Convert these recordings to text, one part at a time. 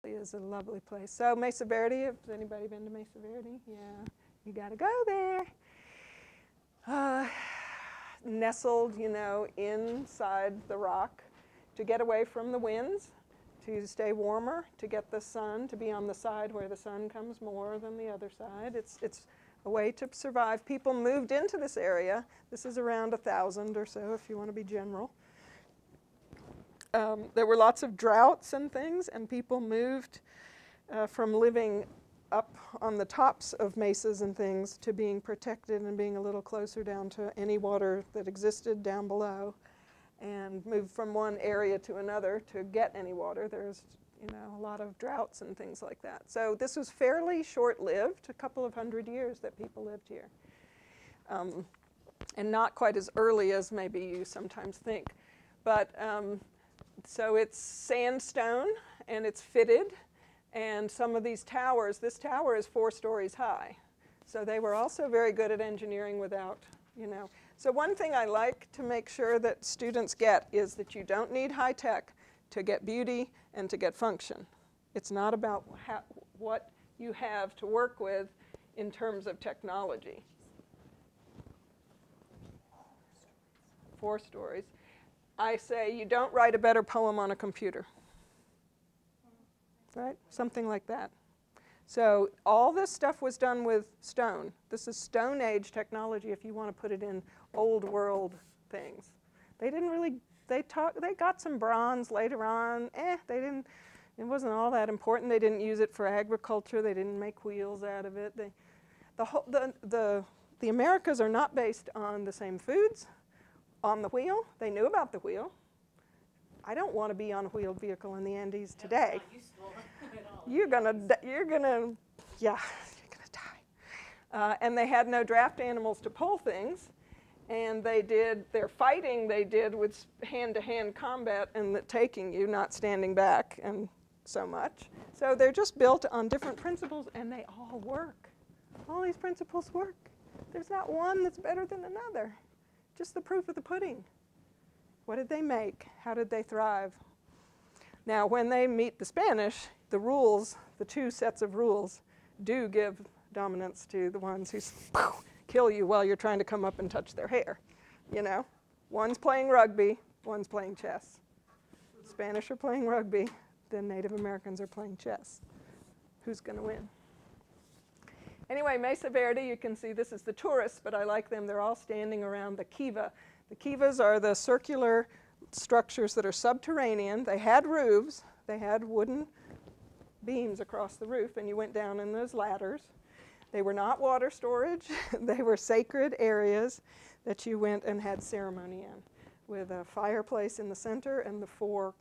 really is a lovely place. So Mesa Verde, has anybody been to Mesa Verde? Yeah, you got to go there. Nestled, you know, inside the rock to get away from the winds, to stay warmer, to get the sun, to be on the side where the sun comes more than the other side. It's a way to survive. People moved into this area. This is around 1,000 or so, if you want to be general. There were lots of droughts and things, and people moved from living up on the tops of mesas and things to being protected and being a little closer down to any water that existed down below, and moved from one area to another to get any water. There's, you know, a lot of droughts and things like that. So this was fairly short-lived, a couple of 100 years that people lived here. And not quite as early as maybe you sometimes think. But so it's sandstone and it's fitted. And some of these towers, this tower is 4 stories high. So they were also very good at engineering without, you know. So one thing I like to make sure that students get is that you don't need high tech to get beauty and to get function. It's not about what you have to work with in terms of technology. 4 stories. I say you don't write a better poem on a computer. Right? Something like that. So all this stuff was done with stone. This is Stone Age technology if you want to put it in old world things. They didn't really, they got some bronze later on. It wasn't all that important. They didn't use it for agriculture. They didn't make wheels out of it. The Americas are not based on the same foods. On the wheel, they knew about the wheel. I don't want to be on a wheeled vehicle in the Andes today. You're gonna die. And they had no draft animals to pull things, and they did their fighting. They did with hand-to-hand combat and the taking you, not standing back, and so much. So they're just built on different principles, and they all work. All these principles work. There's not one that's better than another. Just the proof of the pudding. What did they make? How did they thrive? Now, when they meet the Spanish, the rules, the 2 sets of rules, do give dominance to the ones who kill you while you're trying to come up and touch their hair. You know, one's playing rugby, one's playing chess. Spanish are playing rugby, the Native Americans are playing chess. Who's going to win? Anyway, Mesa Verde, you can see this is the tourists, but I like them. They're all standing around the kiva. The kivas are the circular structures that are subterranean. They had roofs. They had wooden beams across the roof, and you went down in those ladders. They were not water storage. They were sacred areas that you went and had ceremony in, with a fireplace in the center and the four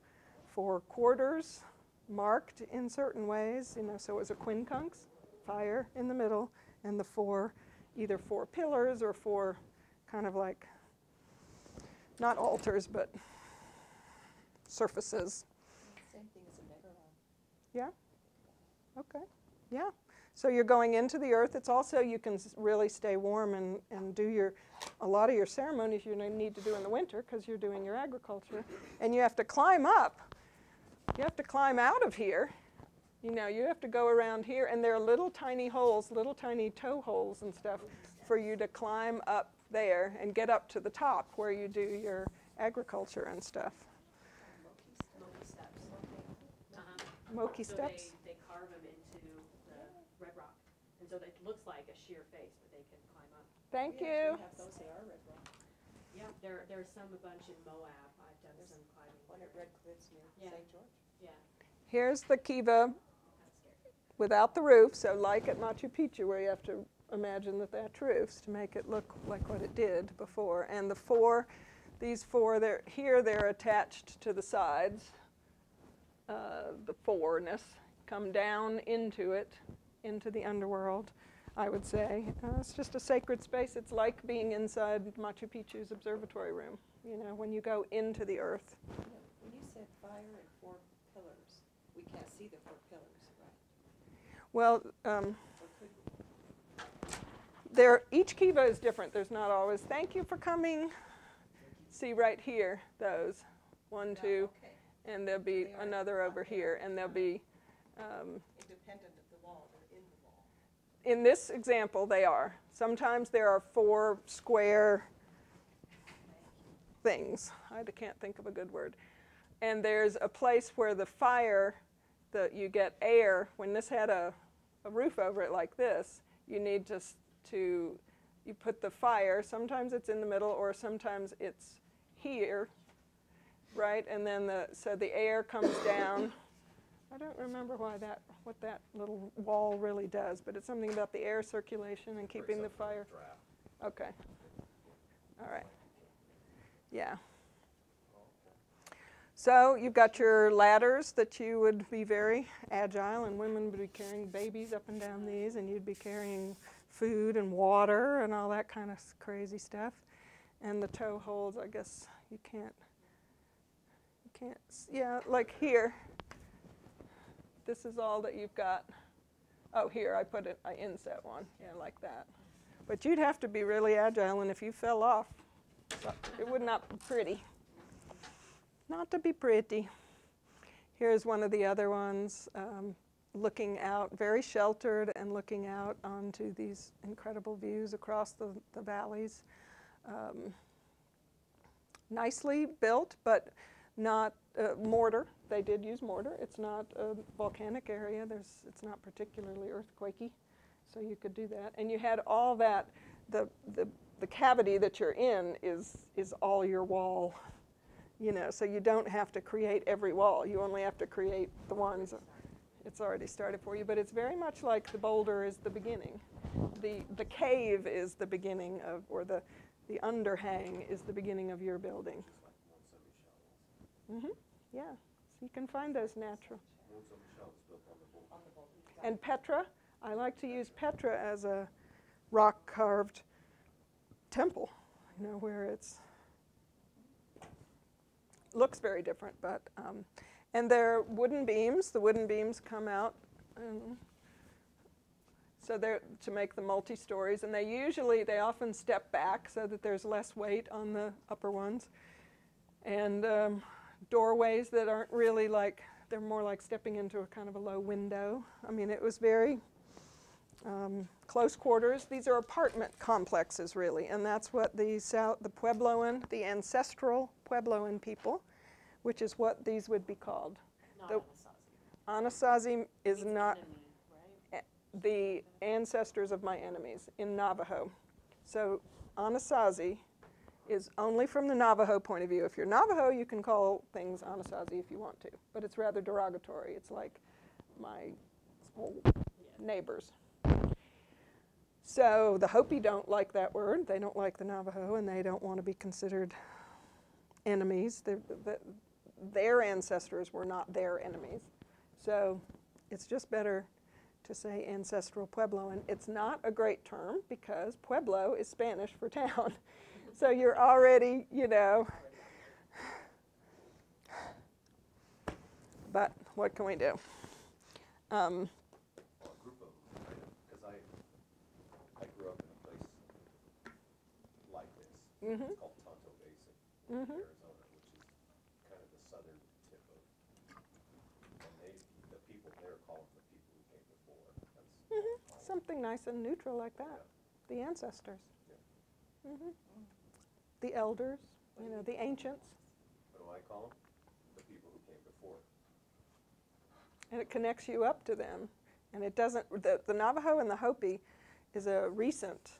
quarters marked in certain ways. You know, so it was a quincunx, fire in the middle, and the either 4 pillars or 4 kind of like, not altars, but surfaces. Same thing as a megaron. Yeah? Okay. Yeah. So you're going into the earth. It's also, you can really stay warm and do a lot of your ceremonies you need to do in the winter because you're doing your agriculture. And you have to climb up. You have to climb out of here. You know, you have to go around here, and there are little tiny holes, little tiny toe holes and stuff for you to climb up there and get up to the top where you do your agriculture and stuff. Moki steps. Moki So steps? They carve them into the red rock. And so it looks like a sheer face, but they can climb up. Thank We you. have those, they are red rock. Yeah, there's a bunch in Moab. I've done some climbing. One at Red Cliffs near St. George. Yeah, Here's the kiva that's scary. without the roof, so like at Machu Picchu where you have to imagine that that's roofs to make it look like what it did before. And these four, they're attached to the sides. The fourness come down into it, into the underworld, I would say. It's just a sacred space. It's like being inside Machu Picchu's observatory room, you know, when you go into the earth. Yeah, when you said fire and 4 pillars, we can't see the 4 pillars, right? Well, Or could we? each kiva is different. There's not always, thank you for coming. See right here, those, 1, 2, Okay. and there'll be They are another over here, and there'll be Independent of the wall, they're in the wall. In this example, they are. Sometimes there are 4 square things. I can't think of a good word. And there's a place where the fire, you get air. When this had a roof over it like this, you need you put the fire, sometimes it's in the middle or sometimes it's here, right? And then so the air comes down. I don't remember what that little wall really does, but it's something about the air circulation and keeping the fire. Okay. All right. Yeah. So you've got your ladders that you would be very agile, and women would be carrying babies up and down these, and you'd be carrying food and water and all that kind of crazy stuff. And the toe holds, I guess you can't, yeah, like here. This is all that you've got. Oh, here, I inset one, yeah, like that. But you'd have to be really agile, and if you fell off, it would not be pretty. Not to be pretty. Here's one of the other ones, looking out, very sheltered and looking out onto these incredible views across the valleys. Nicely built, but not mortar. They did use mortar. It's not a volcanic area. It's not particularly earthquakey, so you could do that. And you had all that. The cavity that you're in is all your wall. You know, so you don't have to create every wall. You only have to create the ones it's already started for you. But it's very much like the boulder is the beginning. The cave is the beginning of, or the underhang is the beginning of your building. Mm-hmm. Yeah. So you can find those natural. And Petra, I like to use Petra as a rock carved temple. You know, where it's looks very different, but and they're wooden beams. The wooden beams come out, so they're to make the multi-stories, and they often step back so that there's less weight on the upper ones, and doorways that aren't really like, they're more like stepping into a kind of a low window. I mean, it was very close quarters. These are apartment complexes, really, and that's what the Puebloan, the ancestral Puebloan people, which is what these would be called. Not Anasazi is not enemy, right? the ancestors of my enemies in Navajo. So Anasazi is only from the Navajo point of view. If you're Navajo, you can call things Anasazi if you want to, but it's rather derogatory. It's like my neighbors. So the Hopi don't like that word. They don't like the Navajo, and they don't want to be considered enemies. Their ancestors were not their enemies. So it's just better to say ancestral Puebloan. It's not a great term because Pueblo is Spanish for town. So you're already, you know. But what can we do? Mm-hmm. It's called Tonto Basin, Mm-hmm. Arizona, which is kind of the southern tip of, and the people there call them the people who came before. That's Something nice and neutral like that. Yeah. The ancestors. Yeah. Mm-hmm. The elders, you know, the ancients. What do I call them? The people who came before. And it connects you up to them. And it doesn't, the Navajo and the Hopi is a recent,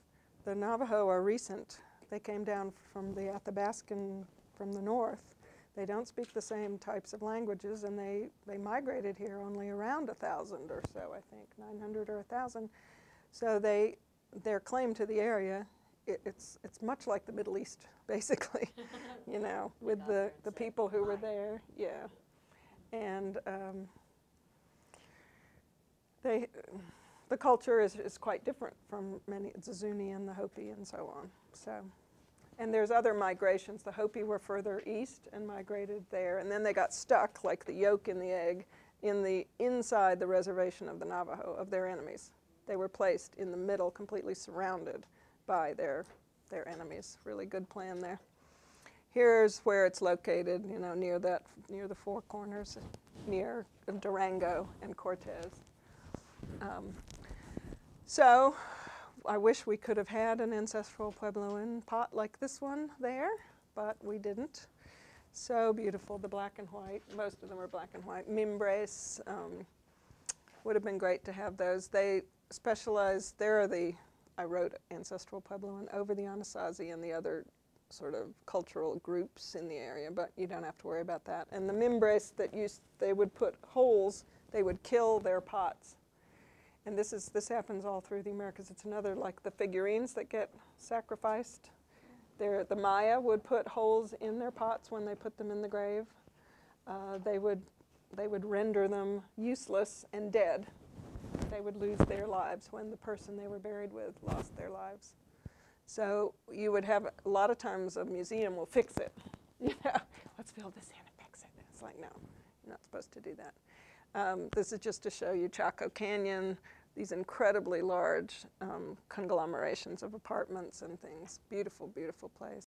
the Navajo are recent. They came down from the Athabascan from the north. They don't speak the same types of languages, and they migrated here only around 1,000 or so, I think, 900 or 1,000. So their claim to the area, it's much like the Middle East, basically, you know, with the people who were there, yeah. And the culture is quite different from many, the Zuni and the Hopi and so on. So, and there's other migrations. The Hopi were further east and migrated there, and then they got stuck, like the yolk in the egg, inside the reservation of the Navajo, of their enemies. They were placed in the middle, completely surrounded by their enemies. Really good plan there. Here's where it's located, you know, near the four corners. near Durango and Cortez. So I wish we could have had an ancestral Puebloan pot like this one there, but we didn't. So beautiful, the black and white. Most of them are black and white. Mimbres would have been great to have those. They specialize, I wrote ancestral Puebloan over the Anasazi and the other sort of cultural groups in the area, but you don't have to worry about that. And the Mimbres they would put holes, they would kill their pots. And this happens all through the Americas. It's another, like the figurines that get sacrificed. The Maya would put holes in their pots when they put them in the grave. They would render them useless and dead. They would lose their lives when the person they were buried with lost their lives. So you would have, a lot of times a museum will fix it. You know, let's build this in and fix it. It's like, no, you're not supposed to do that. This is just to show you Chaco Canyon, these incredibly large conglomerations of apartments and things. Beautiful, beautiful place.